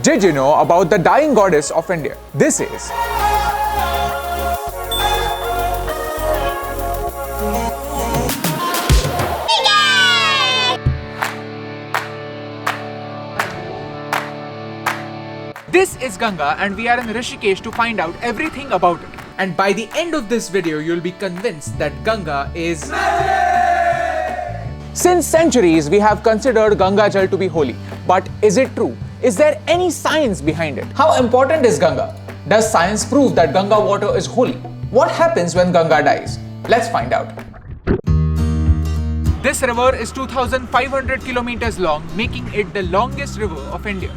Did you know about the dying goddess of India? This is This is Ganga and we are in Rishikesh to find out everything about it. And by the end of this video, you'll be convinced that Ganga is magic! Since centuries, we have considered Gangajal to be holy. But is it true? Is there any science behind it? How important is Ganga? Does science prove that Ganga water is holy? What happens when Ganga dies? Let's find out. This river is 2,500 kilometers long, making it the longest river of India.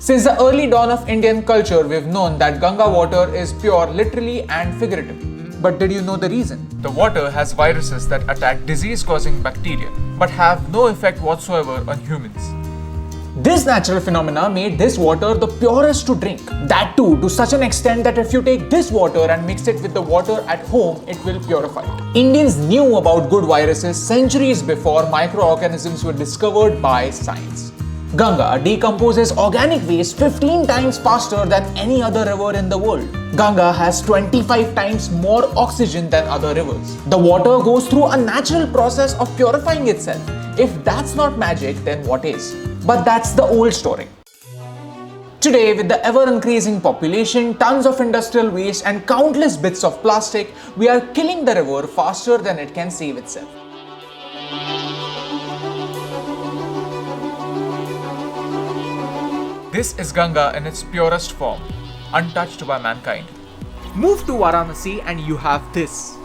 Since the early dawn of Indian culture, we've known that Ganga water is pure literally and figuratively. But did you know the reason? The water has viruses that attack disease-causing bacteria, but have no effect whatsoever on humans. This natural phenomena made this water the purest to drink. That too, to such an extent that if you take this water and mix it with the water at home, it will purify it. Indians knew about good viruses centuries before microorganisms were discovered by science. Ganga decomposes organic waste 15 times faster than any other river in the world. Ganga has 25 times more oxygen than other rivers. The water goes through a natural process of purifying itself. If that's not magic, then what is? But that's the old story. Today, with the ever-increasing population, tons of industrial waste and countless bits of plastic, we are killing the river faster than it can save itself. This is Ganga in its purest form, untouched by mankind. Move to Varanasi and you have this.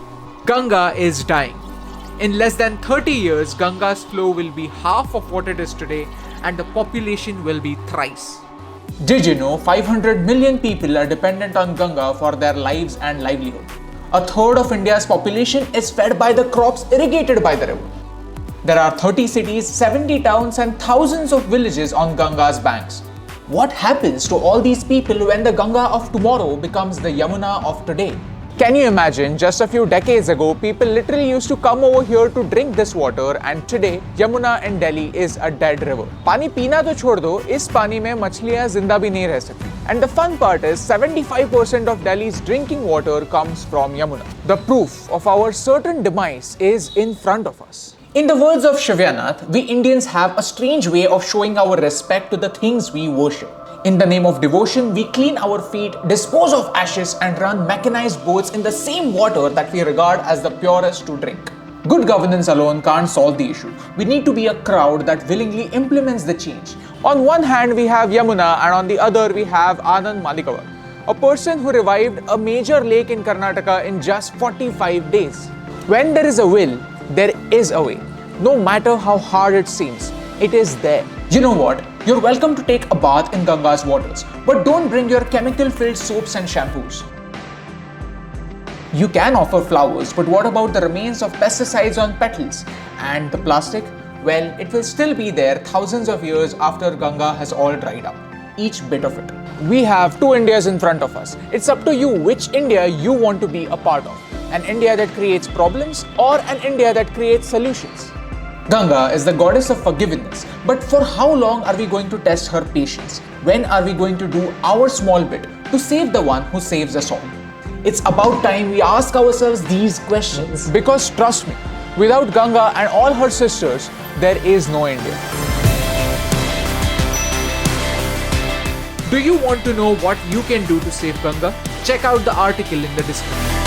Ganga is dying. In less than 30 years, Ganga's flow will be half of what it is today and the population will be thrice. Did you know 500 million people are dependent on Ganga for their lives and livelihood? A third of India's population is fed by the crops irrigated by the river. There are 30 cities, 70 towns and thousands of villages on Ganga's banks. What happens to all these people when the Ganga of tomorrow becomes the Yamuna of today? Can you imagine, just a few decades ago, people literally used to come over here to drink this water, and today, Yamuna in Delhi is a dead river. Pani peena to chhod do, is pani mein machliyan zinda bhi nahi reh sakti. And the fun part is, 75% of Delhi's drinking water comes from Yamuna. The proof of our certain demise is in front of us. In the words of Shivyanath, we Indians have a strange way of showing our respect to the things we worship. In the name of devotion, we clean our feet, dispose of ashes and run mechanized boats in the same water that we regard as the purest to drink. Good governance alone can't solve the issue. We need to be a crowd that willingly implements the change. On one hand, we have Yamuna and on the other we have Anand Madikawar, a person who revived a major lake in Karnataka in just 45 days. When there is a will, there is a way. No matter how hard it seems, it is there. You know what? You're welcome to take a bath in Ganga's waters, but don't bring your chemical-filled soaps and shampoos. You can offer flowers, but what about the remains of pesticides on petals? And the plastic? Well, it will still be there thousands of years after Ganga has all dried up. Each bit of it. We have two Indias in front of us. It's up to you which India you want to be a part of. An India that creates problems or an India that creates solutions. Ganga is the goddess of forgiveness, but for how long are we going to test her patience? When are we going to do our small bit to save the one who saves us all? It's about time we ask ourselves these questions. Because trust me, without Ganga and all her sisters, there is no India. Do you want to know what you can do to save Ganga? Check out the article in the description.